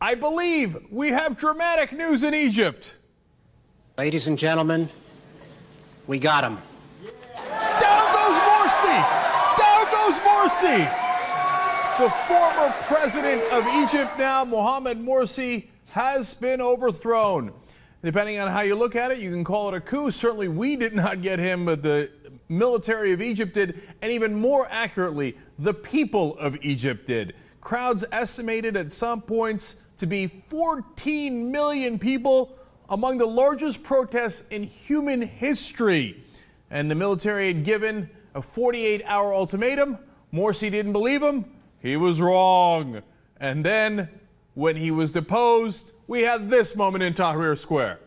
I believe we have dramatic news in Egypt. Ladies and gentlemen, we got him. Down goes Morsi! Down goes Morsi! The former president of Egypt now, Mohamed Morsi, has been overthrown. Depending on how you look at it, you can call it a coup. Certainly we did not get him, but the military of Egypt did, and even more accurately, the people of Egypt did. Crowds estimated at some points to be 14 million people, among the largest protests in human history. And the military had given a 48-hour ultimatum. Morsi didn't believe him. He was wrong. And then, when he was deposed, we had this moment in Tahrir Square.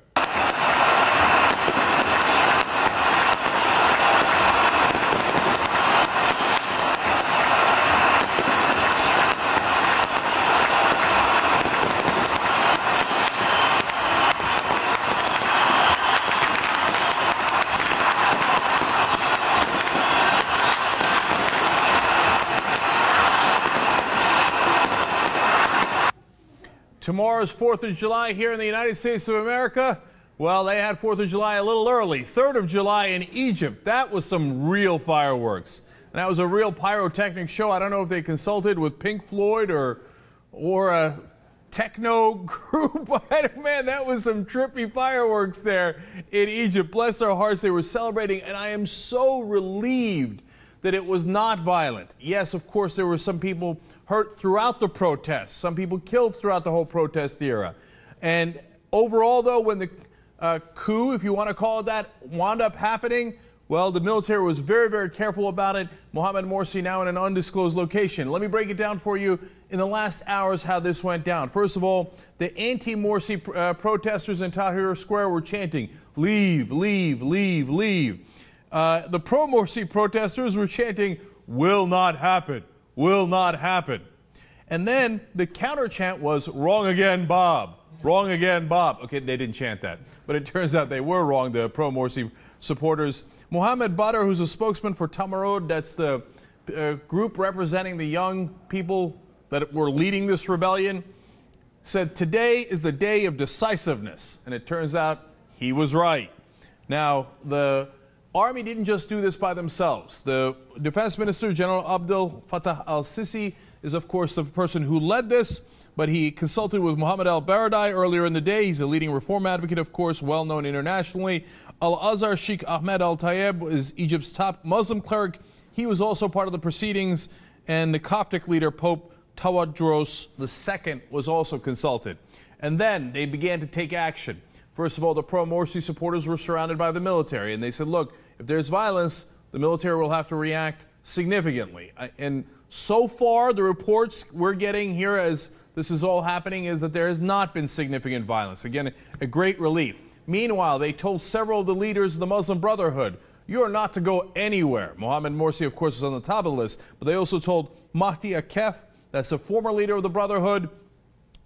Tomorrow's 4th of July here in the United States of America. Well, they had 4th of July a little early. 3rd of July in Egypt. That was some real fireworks. And that was a real pyrotechnic show. I don't know if they consulted with Pink Floyd or a techno group. But man, that was some trippy fireworks there in Egypt. Bless their hearts, they were celebrating. And I am so relieved that it was not violent. Yes, of course, there were some people hurt throughout the protests, some people killed throughout the whole protest era. And overall, though, when the coup, if you want to call it that, wound up happening, well, the military was very, very careful about it. Mohamed Morsi now in an undisclosed location. Let me break it down for you in the last hours how this went down. First of all, the anti-Morsi protesters in Tahrir Square were chanting, "Leave, leave, leave, leave." The pro-Morsi protesters were chanting, "Will not happen, will not happen." And then the counter chant was, "Wrong again, Bob, wrong again, Bob." Okay, they didn't chant that, but it turns out they were wrong, the pro-Morsi supporters. Mohamed Badr, who's a spokesman for Tamarod, that's the group representing the young people that were leading this rebellion, said today is the day of decisiveness. And it turns out he was right. Now, the army didn't just do this by themselves. The defense minister, General Abdel Fattah al-Sisi, is of course the person who led this, but he consulted with Mohammed al-Baradei earlier in the day. He's a leading reform advocate, of course, well known internationally. Al-Azhar Sheikh Ahmed al-Tayeb is Egypt's top Muslim cleric. He was also part of the proceedings, and the Coptic leader, Pope Tawadros II, was also consulted. And then they began to take action. First of all, the pro-Morsi supporters were surrounded by the military, and they said, look, if there's violence, the military will have to react significantly. And so far, the reports we're getting here as this is all happening is that there has not been significant violence. Again, a great relief. Meanwhile, they told several of the leaders of the Muslim Brotherhood, you are not to go anywhere. Mohamed Morsi, of course, is on the top of the list, but they also told Mahdi Akef, that's the former leader of the Brotherhood,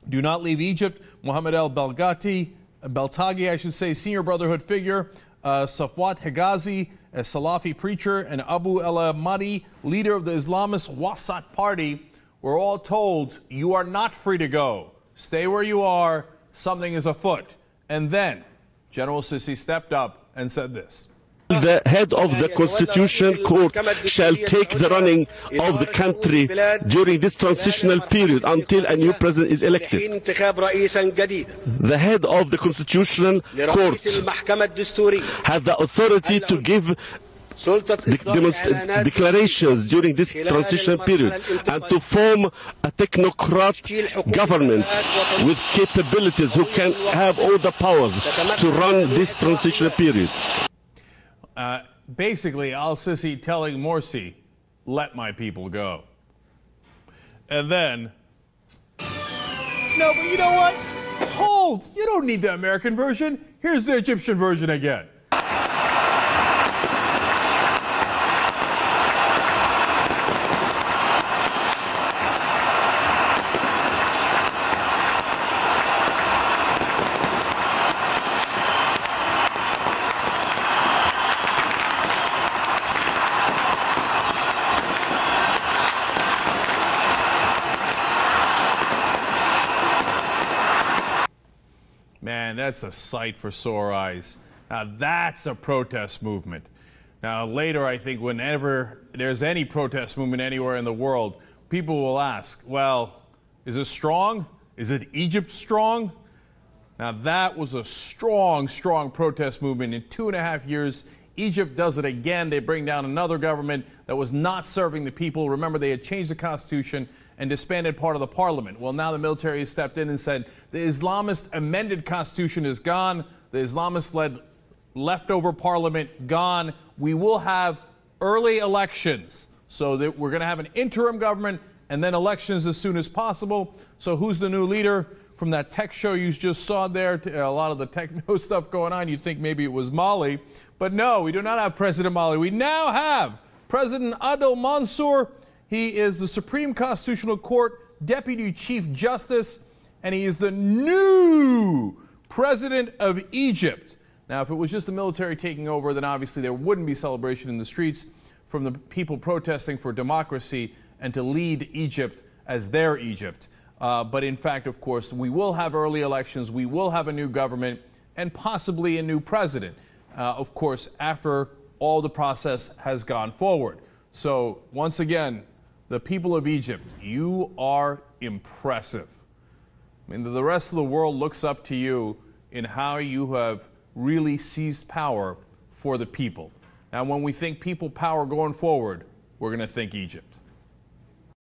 do not leave Egypt. Mohammed Beltagi, I should say, senior Brotherhood figure, Safwat Hegazi, a Salafi preacher, and Abu El-Mahdi, leader of the Islamist Wasat Party, were all told, you are not free to go. Stay where you are. Something is afoot. And then General Sisi stepped up and said this. The head of the Constitutional Court shall take the running of the country during this transitional period until a new president is elected. The head of the Constitutional Court has the authority to give declarations during this transitional period and to form a technocrat government with capabilities who can have all the powers to run this transitional period. Basically, al-Sisi telling Morsi, let my people go. And then, no, but you know what? Hold! You don't need the American version. Here's the Egyptian version again. Man, that's a sight for sore eyes. Now that's a protest movement. Now later, I think whenever there's any protest movement anywhere in the world, people will ask, well, is it strong? Is it Egypt strong? Now that was a strong, strong protest movement. In 2.5 years, Egypt does it again. They bring down another government that was not serving the people. Remember, they had changed the constitution and disbanded part of the parliament. Well, now the military has stepped in and said the Islamist amended constitution is gone. The Islamist-led leftover parliament gone. We will have early elections. So that we're going to have an interim government and then elections as soon as possible. So who's the new leader? From that tech show you just saw there, a lot of the techno stuff going on, you'd think maybe it was Mali. But no, we do not have President Mali. We now have President Adel Mansour. He is the Supreme Constitutional Court Deputy Chief Justice, and he is the new President of Egypt. Now, if it was just the military taking over, then obviously there wouldn't be celebration in the streets from the people protesting for democracy and to lead Egypt as their Egypt. But in fact, of course, we will have early elections, we will have a new government, and possibly a new president, of course, after all the process has gone forward. So, once again, the people of Egypt, you are impressive. I mean, the rest of the world looks up to you in how you have really seized power for the people. Now, when we think people power going forward, we're going to think Egypt.